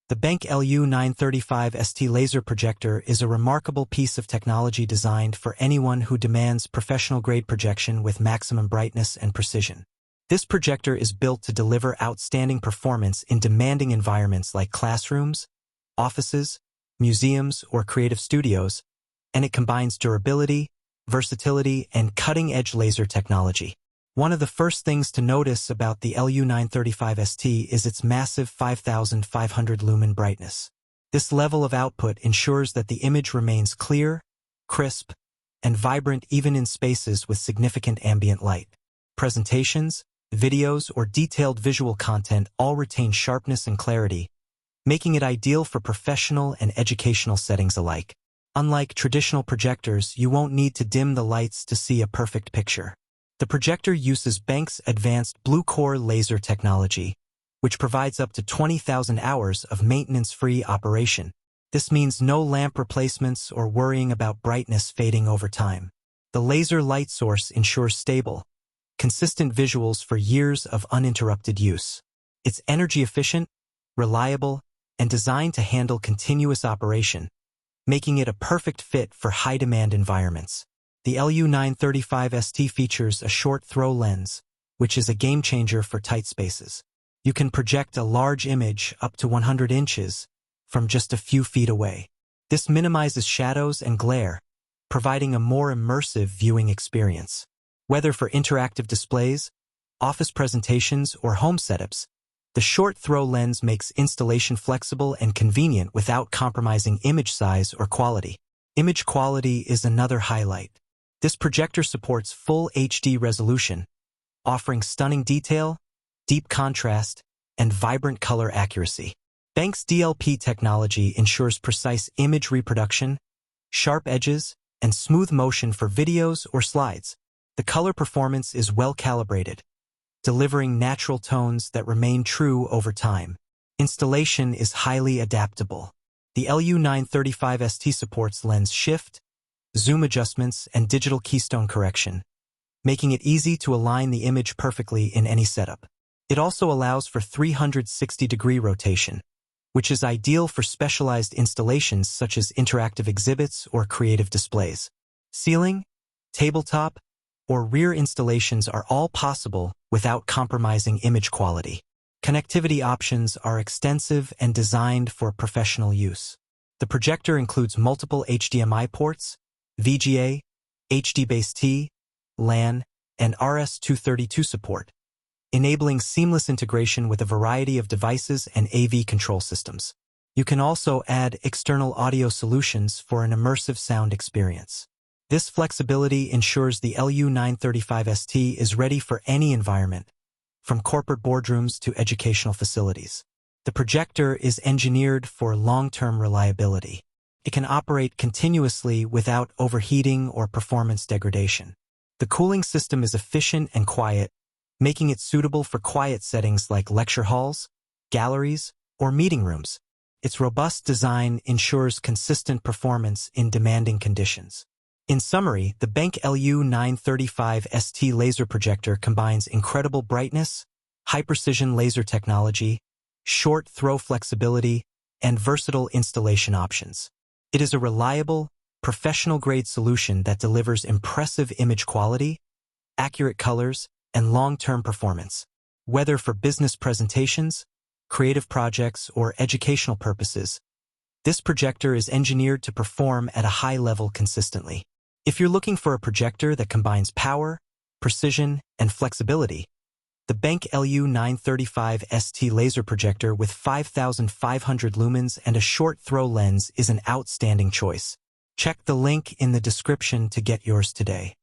The BenQ LU935ST Laser Projector is a remarkable piece of technology designed for anyone who demands professional-grade projection with maximum brightness and precision. This projector is built to deliver outstanding performance in demanding environments like classrooms, offices, museums, or creative studios, and it combines durability, versatility, and cutting-edge laser technology. One of the first things to notice about the LU935ST is its massive 5,500 lumen brightness. This level of output ensures that the image remains clear, crisp, and vibrant even in spaces with significant ambient light. Presentations, videos, or detailed visual content all retain sharpness and clarity, making it ideal for professional and educational settings alike. Unlike traditional projectors, you won't need to dim the lights to see a perfect picture. The projector uses BenQ's advanced BlueCore laser technology, which provides up to 20,000 hours of maintenance-free operation. This means no lamp replacements or worrying about brightness fading over time. The laser light source ensures stable, consistent visuals for years of uninterrupted use. It's energy efficient, reliable, and designed to handle continuous operation, making it a perfect fit for high-demand environments. The LU935ST features a short throw lens, which is a game-changer for tight spaces. You can project a large image up to 100 inches from just a few feet away. This minimizes shadows and glare, providing a more immersive viewing experience. Whether for interactive displays, office presentations, or home setups, the short throw lens makes installation flexible and convenient without compromising image size or quality. Image quality is another highlight. This projector supports full HD resolution, offering stunning detail, deep contrast, and vibrant color accuracy. BenQ's DLP technology ensures precise image reproduction, sharp edges, and smooth motion for videos or slides. The color performance is well calibrated, delivering natural tones that remain true over time. Installation is highly adaptable. The LU935ST supports lens shift, zoom adjustments, and digital keystone correction, making it easy to align the image perfectly in any setup. It also allows for 360-degree rotation, which is ideal for specialized installations such as interactive exhibits or creative displays. Ceiling, tabletop, or rear installations are all possible without compromising image quality. Connectivity options are extensive and designed for professional use. The projector includes multiple HDMI ports, VGA, HD-Base-T, LAN, and RS-232 support, enabling seamless integration with a variety of devices and AV control systems. You can also add external audio solutions for an immersive sound experience. This flexibility ensures the LU935ST is ready for any environment, from corporate boardrooms to educational facilities. The projector is engineered for long-term reliability. It can operate continuously without overheating or performance degradation. The cooling system is efficient and quiet, making it suitable for quiet settings like lecture halls, galleries, or meeting rooms. Its robust design ensures consistent performance in demanding conditions. In summary, the BenQ LU935ST Laser Projector combines incredible brightness, high-precision laser technology, short throw flexibility, and versatile installation options. It is a reliable, professional-grade solution that delivers impressive image quality, accurate colors, and long-term performance. Whether for business presentations, creative projects, or educational purposes, this projector is engineered to perform at a high level consistently. If you're looking for a projector that combines power, precision, and flexibility, the BenQ LU935ST Laser Projector with 5,500 lumens and a short throw lens is an outstanding choice. Check the link in the description to get yours today.